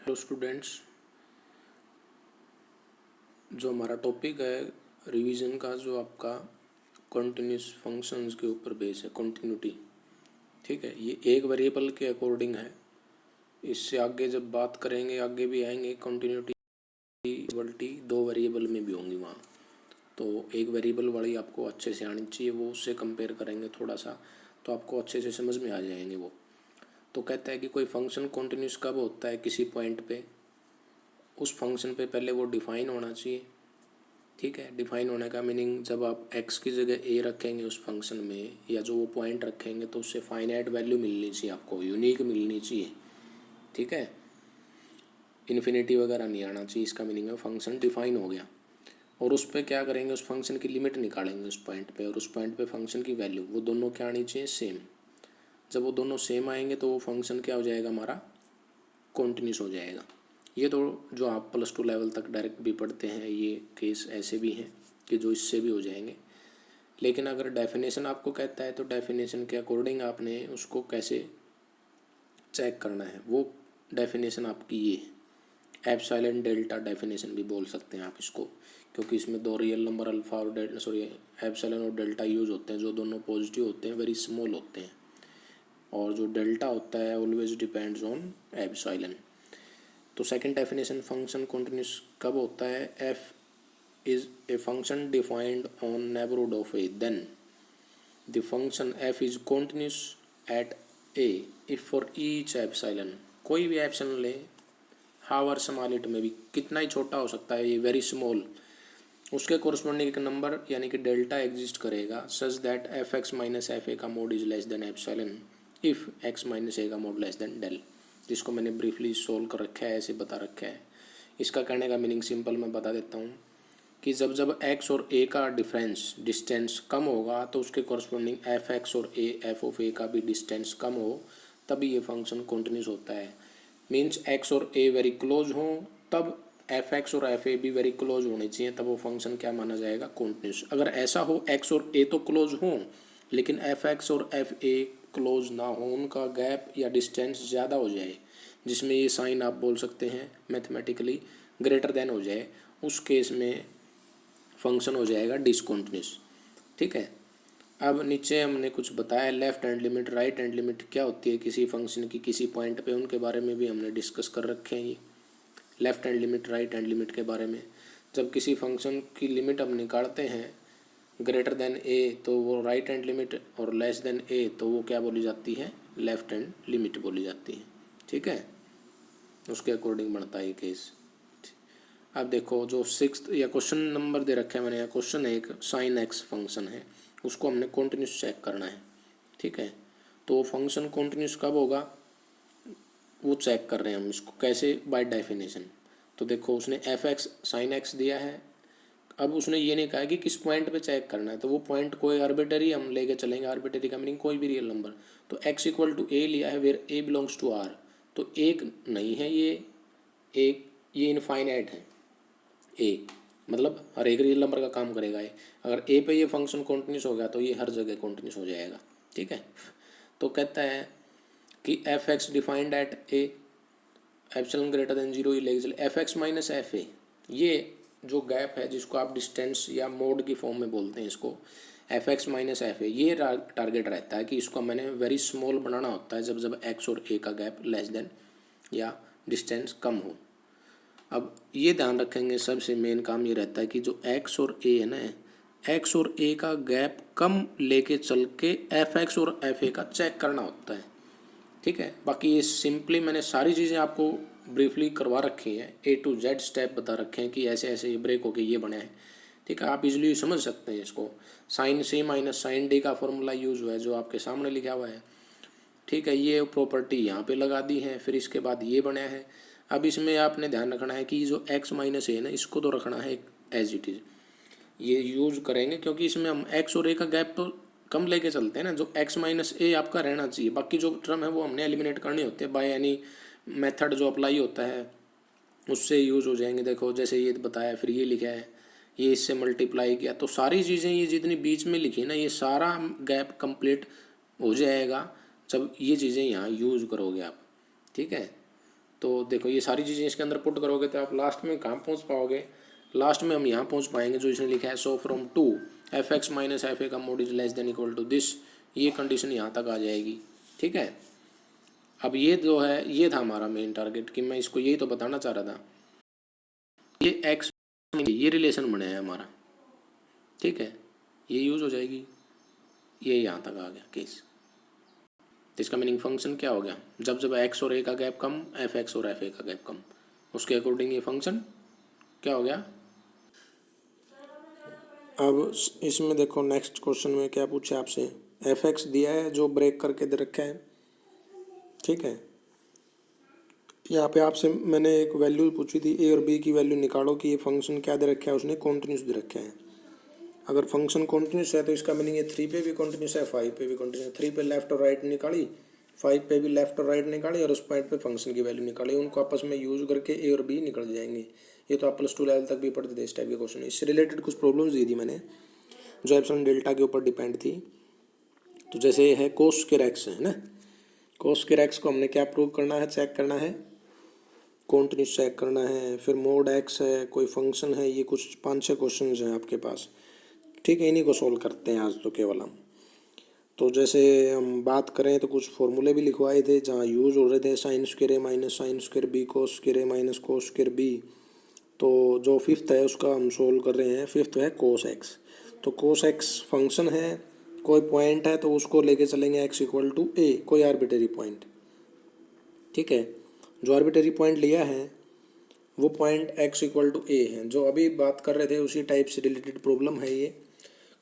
Hello students, जो हमारा topic है रिवीजन का, जो आपका कंटिन्यूस फंक्शंस के ऊपर बेस है, कंटिन्यूटी। ठीक है, ये एक वेरिएबल के अकॉर्डिंग है। इससे आगे जब बात करेंगे, आगे भी आएंगे, कंटिन्यूटी दो वेरिएबल में भी होंगी वहाँ। तो एक वेरिएबल वाली आपको अच्छे से आनी चाहिए, वो उससे कंपेयर करेंगे थोड़ा सा, तो आपको अच्छे से समझ में आ जाएंगे वो। तो कहता है कि कोई फंक्शन कंटिन्यूस कब होता है, किसी पॉइंट पे उस फंक्शन पे पहले वो डिफाइन होना चाहिए। ठीक है, डिफाइन होने का मीनिंग, जब आप x की जगह a रखेंगे उस फंक्शन में, या जो वो पॉइंट रखेंगे, तो उससे फाइनाइट वैल्यू मिलनी चाहिए, आपको यूनिक मिलनी चाहिए। ठीक है, इन्फिनिटी वगैरह नहीं आना चाहिए। इसका मीनिंग है फंक्शन डिफाइन हो गया। और उस पर क्या करेंगे, उस फंक्शन की लिमिट निकालेंगे उस पॉइंट पे, और उस पॉइंट पे फंक्शन की वैल्यू, वो दोनों क्या आनी चाहिए, सेम। जब वो दोनों सेम आएंगे तो वो फंक्शन क्या हो जाएगा, हमारा कॉन्टिन्यूस हो जाएगा। ये तो जो आप +2 लेवल तक डायरेक्ट भी पढ़ते हैं, ये केस ऐसे भी हैं कि जो इससे भी हो जाएंगे। लेकिन अगर डेफिनेशन आपको कहता है तो डेफिनेशन के अकॉर्डिंग आपने उसको कैसे चेक करना है, वो डेफिनेशन आपकी ये है। एप्सिलॉन डेल्टा डेफिनेशन भी बोल सकते हैं आप इसको, क्योंकि इसमें दो रियल नंबर अल्फ़ा और एप्सिलॉन और डेल्टा यूज होते हैं, जो दोनों पॉजिटिव होते हैं, वेरी स्मॉल होते हैं। और जो डेल्टा होता है ऑलवेज डिपेंड्स ऑन एप्सिलॉन। तो सेकंड डेफिनेशन, फंक्शन कंटिन्यूस कब होता है, F is a function defined on neighbourhood of a, then the function F is continuous at a if for each epsilon. कोई भी एप्सिलॉन ले, हावर small it में भी, कितना ही छोटा हो सकता है ये, वेरी स्मॉल, उसके कोरस्पॉन्डिंग एक नंबर यानी कि डेल्टा एग्जिस्ट करेगा, such that f x minus f a का mod is less than epsilon if x minus a का मोड लेस देन डेल। जिसको मैंने ब्रीफली सोल्व कर रखा है, ऐसे बता रखा है। इसका कहने का मीनिंग सिंपल मैं बता देता हूँ कि जब जब एक्स और ए का डिस्टेंस कम होगा, तो उसके कॉरस्पॉन्डिंग एफ एक्स और ए एफ ऑफ ए का भी डिस्टेंस कम हो, तभी ये फंक्शन कॉन्टिन्यूस होता है। मीन्स एक्स और ए वेरी क्लोज हों, तब एफ एक्स और एफ ए भी वेरी क्लोज होने चाहिए, तब वो फंक्शन क्या माना जाएगा, कॉन्टिन्यूस। अगर ऐसा हो, एक्स और ए तो क्लोज हों लेकिन एफ एक्स और एफ ए क्लोज ना हो, उनका गैप या डिस्टेंस ज़्यादा हो जाए, जिसमें ये साइन आप बोल सकते हैं मैथमेटिकली ग्रेटर देन हो जाए, उस केस में फंक्शन हो जाएगा डिसकंटिन्यूस। ठीक है, अब नीचे हमने कुछ बताया, left hand limit, right hand limit क्या होती है किसी फंक्शन की किसी पॉइंट पे, उनके बारे में भी हमने डिस्कस कर रखे हैं। ये left hand limit, right hand limit के बारे में, जब किसी फंक्शन की लिमिट हम निकालते हैं ग्रेटर देन ए, तो वो राइट हैंड लिमिट, और लेस देन ए तो वो क्या बोली जाती है, लेफ्ट हैंड लिमिट बोली जाती है। ठीक है, उसके अकॉर्डिंग बनता है ये केस। अब देखो, जो सिक्स्थ या क्वेश्चन नंबर दे रखे हैं मैंने, यहाँ क्वेश्चन है, एक साइन एक्स फंक्शन है, उसको हमने कॉन्टिन्यूस चेक करना है। ठीक है, तो फंक्शन कॉन्टिन्यूस कब होगा वो चेक कर रहे हैं हम इसको, कैसे, बाय डेफिनेशन। तो देखो, उसने एफ एक्स साइन एक्स दिया है, अब उसने ये नहीं कहा कि किस पॉइंट पे चेक करना है, तो वो पॉइंट कोई आर्बिटरी हम लेके चलेंगे, आर्बिटरी का मीनिंग कोई भी रियल नंबर। तो x इक्वल टू ए लिया है, where a belongs to R, तो एक नहीं है ये, एक ये इनफाइनाइट है। ए मतलब हर एक रियल नंबर का काम करेगा ये। अगर ए पे ये फंक्शन कॉन्टिन्यूस हो गया तो ये हर जगह कॉन्टिन्यूस हो जाएगा। ठीक है, तो कहता है कि f x defined at a epsilon greater than 0 इलेक्सल f x minus f a, ये जो गैप है जिसको आप डिस्टेंस या मोड की फॉर्म में बोलते हैं इसको, F x minus f a, ये टारगेट रहता है कि इसको मैंने वेरी स्मॉल बनाना होता है जब जब एक्स और ए का गैप लेस देन या डिस्टेंस कम हो। अब ये ध्यान रखेंगे, सबसे मेन काम ये रहता है कि जो एक्स और ए है ना, एक्स और ए का गैप कम लेके चल के एफ एक्स और एफ ए का चेक करना होता है। ठीक है, बाकी ये सिंपली मैंने सारी चीज़ें आपको ब्रीफली करवा रखी हैं, ए टू जेड स्टेप बता रखे हैं कि ऐसे ऐसे ये ब्रेक होके ये बने हैं। ठीक है, आप इजीली समझ सकते हैं इसको। साइन सी माइनस साइन डी का फॉर्मूला यूज हुआ है, जो आपके सामने लिखा हुआ है। ठीक है, ये प्रॉपर्टी यहाँ पे लगा दी है, फिर इसके बाद ये बना है। अब इसमें आपने ध्यान रखना है कि जो एक्स माइनस ए ना, इसको तो रखना है एज इट इज़, ये यूज करेंगे, क्योंकि इसमें हम एक्स और ए का गैप तो कम लेके चलते हैं ना, जो एक्स माइनस ए आपका रहना चाहिए, बाकी जो टर्म है वो हमने एलिमिनेट करने होते हैं बाय एनी मेथड जो अप्लाई होता है, उससे यूज हो जाएंगे। देखो, जैसे ये बताया, फिर ये लिखा है, ये इससे मल्टीप्लाई किया, तो सारी चीज़ें ये जितनी बीच में लिखी है ना, ये सारा गैप कंप्लीट हो जाएगा जब ये चीज़ें यहाँ यूज करोगे आप। ठीक है, तो देखो ये सारी चीज़ें इसके अंदर पुट करोगे तो आप लास्ट में कहाँ पहुँच पाओगे, लास्ट में हम यहाँ पहुँच पाएंगे जो इसने लिखा है so from to f x minus f a का mod is less than equal to this, ये कंडीशन यहाँ तक आ जाएगी। ठीक है, अब ये जो है ये था हमारा मेन टारगेट कि मैं इसको यही तो बताना चाह रहा था, ये एक्स ये रिलेशन बने है हमारा। ठीक है, ये यूज हो जाएगी, ये यहाँ तक आ गया केस। तो इसका मीनिंग फंक्शन क्या हो गया, जब जब एक्स और ए का गैप कम, एफ एक्स और एफ ए का गैप कम, उसके अकॉर्डिंग ये फंक्शन क्या हो गया। अब इसमें देखो नेक्स्ट क्वेश्चन में क्या पूछे आपसे, एफ एक्स दिया है जो ब्रेक करके दे रखा है। ठीक है, यहाँ पे आपसे मैंने एक वैल्यू पूछी थी, ए और बी की वैल्यू निकालो कि ये फंक्शन क्या दे रखा है, उसने कॉन्टिन्यूस दे रखा है। अगर फंक्शन कॉन्टिन्यूस है तो इसका मीनिंग ये 3 पे भी कॉन्टिन्यूस है, 5 पे भी कॉन्टिन्यूस है। 3 पे लेफ्ट और राइट निकाली, 5 पे भी लेफ्ट और राइट निकाली और उस पॉइंट पे फंक्शन की वैल्यू निकाली, उनको आपस में यूज करके ए और बी निकल जाएंगे। ये तो आप +2 लेवल तक भी पढ़ते थे इस टाइप के क्वेश्चन। इससे रिलेटेड कुछ प्रॉब्लम्स दी थी मैंने जो एप्सिलॉन डेल्टा के ऊपर डिपेंड थी। तो जैसे ये है कोस स्क्वायर एक्स है ना, कोस स्क्वायर एक्स को हमने क्या प्रूव करना है, चेक करना है, कॉन्टिन्यूस चेक करना है। फिर मोड एक्स है, कोई फंक्शन है, ये कुछ 5-6 क्वेश्चन हैं आपके पास। ठीक है, इन्हीं को सोल्व करते हैं आज तो केवल हम। तो जैसे हम बात करें तो कुछ फॉर्मूले भी लिखवाए थे जहाँ यूज हो रहे थे sine square a minus sine square b, cos square a minus cos square b. तो जो फिफ्थ है उसका हम सोल्व कर रहे हैं, फिफ्थ है कोस एक्स। तो कोस एक्स फंक्शन है, कोई पॉइंट है तो उसको लेके चलेंगे एक्स इक्वल टू ए, कोई आर्बिटरी पॉइंट। ठीक है, जो आर्बिटरी पॉइंट लिया है वो पॉइंट एक्स इक्वल टू ए है, जो अभी बात कर रहे थे उसी टाइप से रिलेटेड प्रॉब्लम है ये।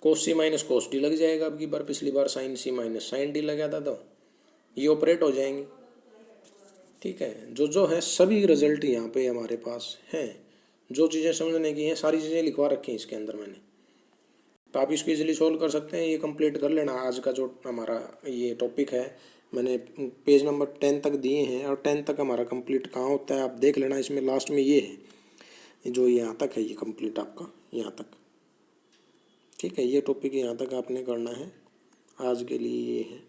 कोस सी माइनस कोस डी लग जाएगा अब की बार, पिछली बार साइन सी माइनस साइन डी लगा था तो ये ऑपरेट हो जाएंगे। ठीक है, जो है सभी रिजल्ट यहाँ पे हमारे पास हैं, जो चीज़ें समझने की हैं सारी चीज़ें लिखवा रखी हैं इसके अंदर मैंने। तो आप इसको इजीली सोल्व कर सकते हैं, ये कंप्लीट कर लेना आज का जो हमारा ये टॉपिक है। मैंने पेज नंबर 10 तक दिए हैं और 10 तक हमारा कंप्लीट कहाँ होता है आप देख लेना, इसमें लास्ट में ये है जो यहाँ तक है, ये कंप्लीट आपका यहाँ तक। ठीक है, ये टॉपिक यहाँ तक आपने करना है, आज के लिए ये है।